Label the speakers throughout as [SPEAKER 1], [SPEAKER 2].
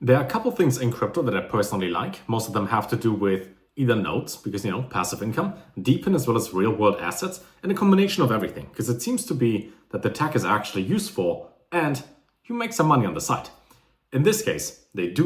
[SPEAKER 1] There are a couple things in crypto that I personally like. Most of them have to do with either notes, because, passive income, DePIN, as well as real world assets, and a combination of everything, because it seems to be that the tech is actually useful and you make some money on the side. In this case, they do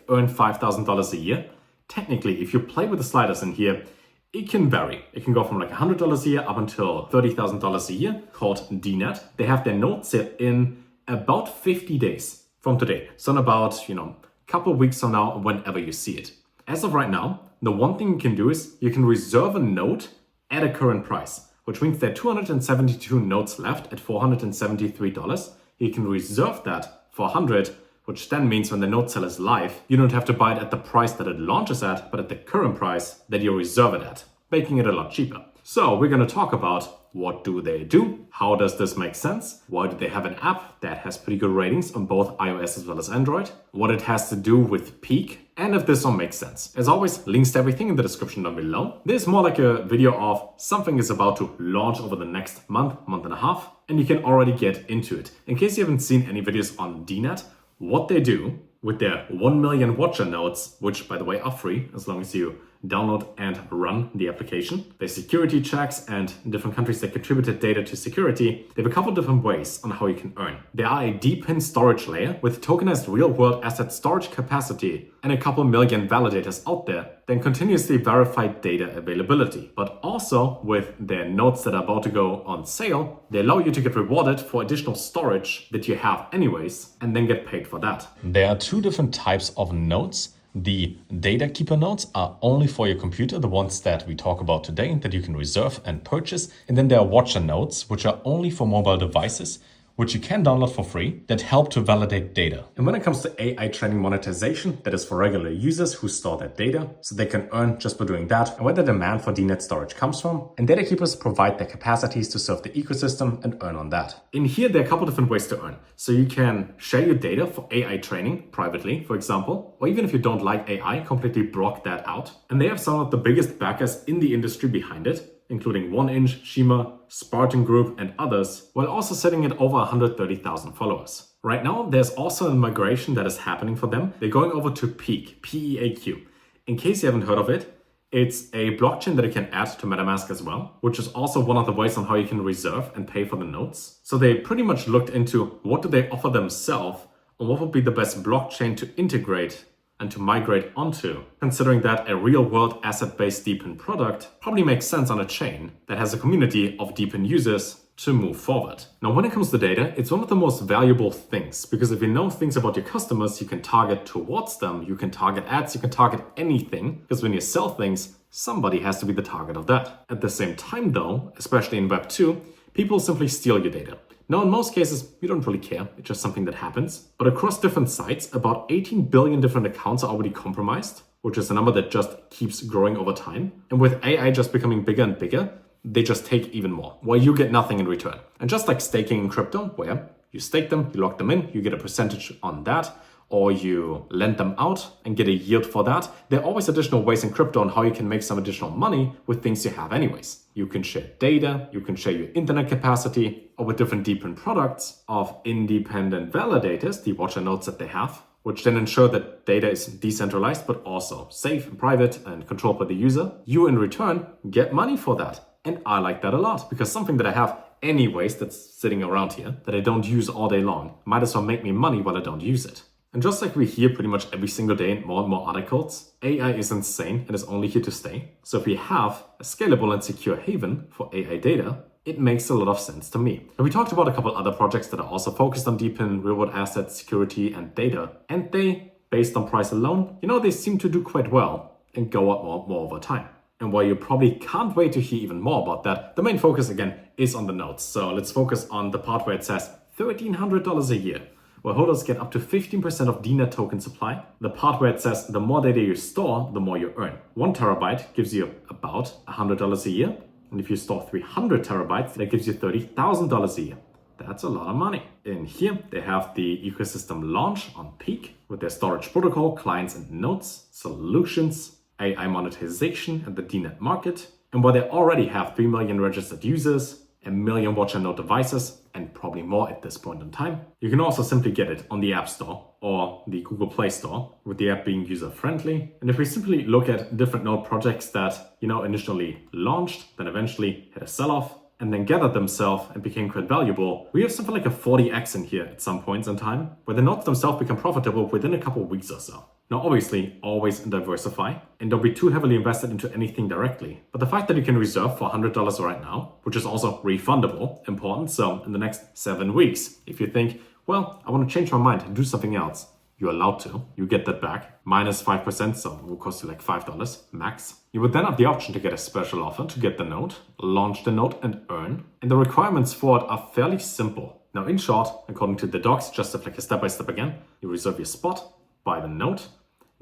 [SPEAKER 1] earn $5,000 a year. Technically, if you play with the sliders in here, it can vary. It can go from like $100 a year up until $30,000 a year, called DeNet. They have their notes set in about 50 days from today. So in about, a couple of weeks from now, whenever you see it. As of right now, the one thing you can do is you can reserve a note at a current price, which means there are 272 notes left at $473. You can reserve that for 100, which then means when the note sale is live, you don't have to buy it at the price that it launches at, but at the current price that you reserve it at, making it a lot cheaper. So we're going to talk about what do they do? How does this make sense? Why do they have an app that has pretty good ratings on both iOS as well as Android? What it has to do with Peaq? And if this all makes sense. As always, links to everything in the description down below. This is more like a video of something is about to launch over the next month and a half, and you can already get into it. In case you haven't seen any videos on DeNet, what they do with their 1 million watcher nodes, which by the way are free as long as you download and run the application. Their security checks and different countries that contributed data to security. They have a couple different ways on how you can earn. There are a DePIN storage layer with tokenized real-world asset storage capacity and a couple million validators out there, then continuously verified data availability. But also with their nodes that are about to go on sale, they allow you to get rewarded for additional storage that you have anyways and then get paid for that. There are two different types of nodes. The Datakeeper nodes are only for your computer, the ones that we talk about today that you can reserve and purchase. And then there are watcher nodes, which are only for mobile devices, which you can download for free, that help to validate data. And when it comes to AI training monetization, that is for regular users who store that data, so they can earn just by doing that, and where the demand for DeNet storage comes from. And Datakeepers provide the capacities to serve the ecosystem and earn on that. In here, there are a couple different ways to earn. So you can share your data for AI training privately, for example, or even if you don't like AI, completely block that out. And they have some of the biggest backers in the industry behind it, including 1inch, Shima, Spartan Group, and others, while also sitting at over 130,000 followers. Right now, there's also a migration that is happening for them. They're going over to Peaq, P-E-A-Q. In case you haven't heard of it, it's a blockchain that you can add to MetaMask as well, which is also one of the ways on how you can reserve and pay for the notes. So they pretty much looked into what do they offer themselves and what would be the best blockchain to integrate and to migrate onto, considering that a real-world asset-based DePIN product probably makes sense on a chain that has a community of DePIN users to move forward. Now, when it comes to data, it's one of the most valuable things, because if you know things about your customers, you can target towards them, you can target ads, you can target anything, because when you sell things, somebody has to be the target of that. At the same time though, especially in Web 2, people simply steal your data. Now, in most cases, you don't really care. It's just something that happens. But across different sites, about 18 billion different accounts are already compromised, which is a number that just keeps growing over time. And with AI just becoming bigger and bigger, they just take even more, while you get nothing in return. And just like staking in crypto, where you stake them, you lock them in, you get a percentage on that, or you lend them out and get a yield for that. There are always additional ways in crypto on how you can make some additional money with things you have anyways. You can share data, you can share your internet capacity, or with different DePIN products of independent validators, the watcher nodes that they have, which then ensure that data is decentralized, but also safe and private and controlled by the user. You in return get money for that. And I like that a lot, because something that I have anyways that's sitting around here that I don't use all day long might as well make me money while I don't use it. And just like we hear pretty much every single day in more and more articles, AI is insane and is only here to stay. So if we have a scalable and secure haven for AI data, it makes a lot of sense to me. And we talked about a couple other projects that are also focused on DePIN, real-world assets, security, and data. And they, based on price alone, they seem to do quite well and go up more over time. And while you probably can't wait to hear even more about that, the main focus again is on the notes. So let's focus on the part where it says $1,300 a year, where holders get up to 15% of DeNet token supply. The part where it says the more data you store, the more you earn. 1 terabyte gives you about $100 a year. And if you store 300 terabytes, that gives you $30,000 a year. That's a lot of money. In here, they have the ecosystem launch on Peaq with their storage protocol, clients and nodes, solutions, AI monetization, and the DeNet market. And while they already have 3 million registered users, 1 million watch and note devices, and probably more at this point in time. You can also simply get it on the App Store or the Google Play Store, with the app being user-friendly. And if we simply look at different node projects that, initially launched, then eventually had a sell-off, and then gathered themselves and became quite valuable, we have something like a 40x in here at some points in time, where the nodes themselves become profitable within a couple of weeks or so. Now, obviously, always diversify, and don't be too heavily invested into anything directly. But the fact that you can reserve for $100 right now, which is also refundable, important, so in the next 7 weeks, if you think, well, I want to change my mind and do something else, you're allowed to. You get that back, minus 5%, so it will cost you like $5 max. You would then have the option to get a special offer to get the node, launch the node, and earn. And the requirements for it are fairly simple. Now, in short, according to the docs, just like a step-by-step again, you reserve your spot, buy the node.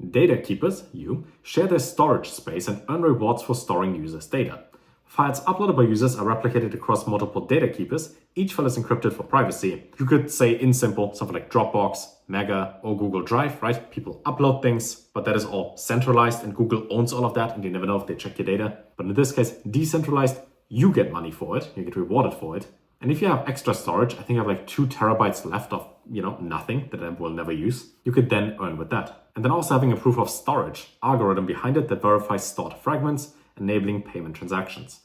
[SPEAKER 1] Datakeepers, you, share their storage space and earn rewards for storing users' data. Files uploaded by users are replicated across multiple data keepers. Each file is encrypted for privacy. You could say in simple, something like Dropbox, Mega, or Google Drive, right? People upload things, but that is all centralized and Google owns all of that and you never know if they check your data. But in this case, decentralized, you get money for it. You get rewarded for it. And if you have extra storage, I think I have like 2 terabytes left of, nothing that I will never use, you could then earn with that. And then also having a proof of storage algorithm behind it that verifies stored fragments, enabling payment transactions.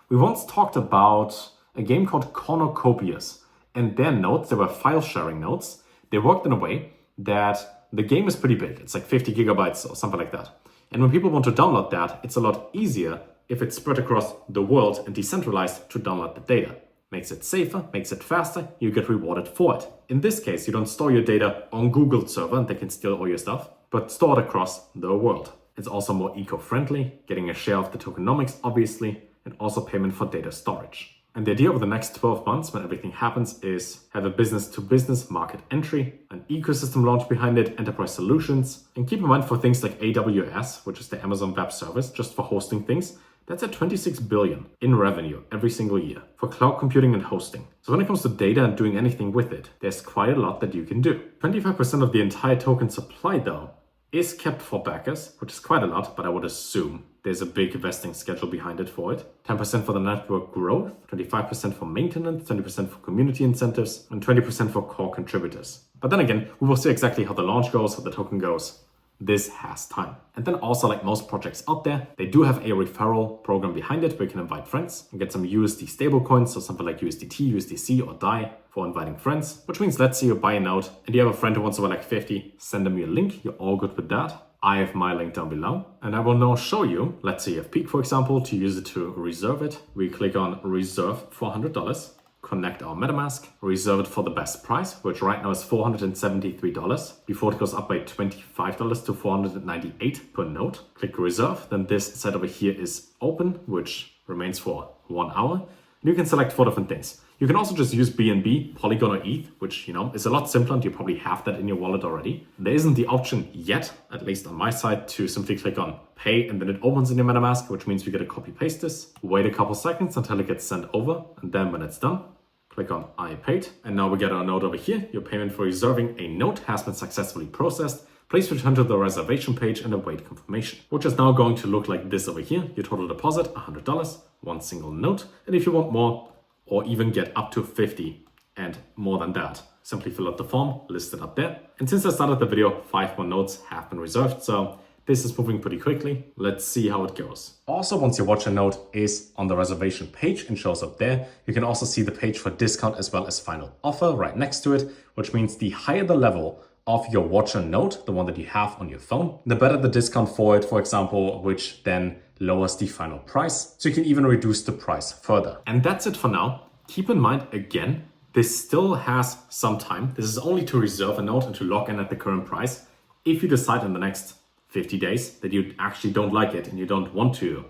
[SPEAKER 1] We once talked about a game called Cornucopias, and their nodes, they were file sharing nodes. They worked in a way that the game is pretty big. It's like 50 gigabytes or something like that. And when people want to download that, it's a lot easier if it's spread across the world and decentralized to download the data. Makes it safer, makes it faster, you get rewarded for it. In this case, you don't store your data on Google server and they can steal all your stuff, but store it across the world. It's also more eco-friendly, getting a share of the tokenomics, obviously, and also payment for data storage. And the idea over the next 12 months, when everything happens, is have a business-to-business market entry, an ecosystem launch behind it, enterprise solutions. And keep in mind for things like AWS, which is the Amazon Web Service, just for hosting things, that's at 26 billion in revenue every single year for cloud computing and hosting. So when it comes to data and doing anything with it, there's quite a lot that you can do. 25% of the entire token supply, though, is kept for backers, which is quite a lot, but I would assume there's a big vesting schedule behind it for it. 10% for the network growth, 25% for maintenance, 20% for community incentives, and 20% for core contributors. But then again, we will see exactly how the launch goes, how the token goes. This has time. And then also, like most projects out there, they do have a referral program behind it where you can invite friends and get some USD stablecoins, so something like USDT, USDC, or DAI for inviting friends, which means let's say you buy a node and you have a friend who wants to buy like 50, send them your link, you're all good with that. I have my link down below and I will now show you, let's say you have Peaq, for example, to use it to reserve it. We click on reserve for $100. Connect our MetaMask, reserve it for the best price, which right now is $473, before it goes up by $25 to $498 per node. Click reserve, then this side over here is open, which remains for 1 hour. And you can select 4 different things. You can also just use BNB, Polygon, or ETH, which is a lot simpler and you probably have that in your wallet already. There isn't the option yet, at least on my side, to simply click on pay and then it opens in your MetaMask, which means we get to copy paste this, wait a couple seconds until it gets sent over, and then when it's done, click on I paid. And now we get our node over here. Your payment for reserving a node has been successfully processed. Please return to the reservation page and await confirmation, which is now going to look like this over here. Your total deposit, $100, 1 single node. And if you want more, or even get up to 50 and more than that, simply fill out the form listed up there. And since I started the video, 5 more nodes have been reserved. So this is moving pretty quickly. Let's see how it goes. Also, once your watcher node is on the reservation page and shows up there, you can also see the page for discount as well as final offer right next to it, which means the higher the level of your watcher node, the one that you have on your phone, the better the discount for it, for example, which then lowers the final price. So you can even reduce the price further. And that's it for now. Keep in mind, again, this still has some time. This is only to reserve a node and to lock in at the current price. If you decide in the next 50 days that you actually don't like it and you don't want to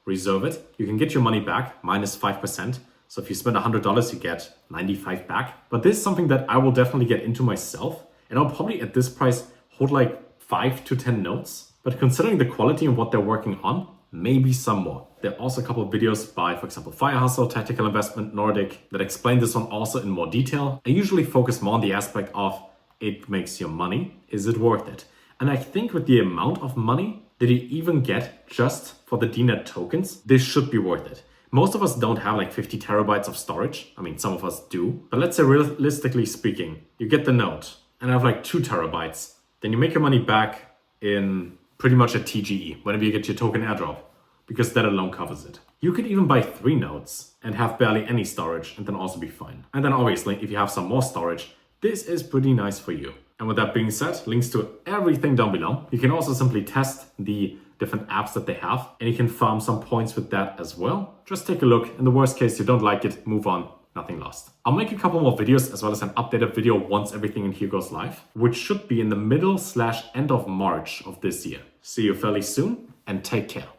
[SPEAKER 1] reserve it, you can get your money back minus 5%. So if you spend $100, you get 95 back. But this is something that I will definitely get into myself. And I'll probably at this price hold like 5 to 10 nodes. But considering the quality and what they're working on, maybe some more. There are also a couple of videos by, for example, Fire Hustle, Tactical Investment, Nordic, that explain this one also in more detail. I usually focus more on the aspect of it makes your money. Is it worth it? And I think with the amount of money that you even get just for the DeNet tokens, this should be worth it. Most of us don't have like 50 terabytes of storage. I mean, some of us do. But let's say realistically speaking, you get the node and have like 2 terabytes. Then you make your money back in pretty much a TGE whenever you get your token airdrop, because that alone covers it. You could even buy 3 nodes and have barely any storage and then also be fine. And then obviously, if you have some more storage, this is pretty nice for you. And with that being said, links to everything down below. You can also simply test the different apps that they have, and you can farm some points with that as well. Just take a look. In the worst case, you don't like it, move on, nothing lost. I'll make a couple more videos as well as an updated video once everything in here goes live, which should be in the middle/end of March of this year. See you fairly soon and take care.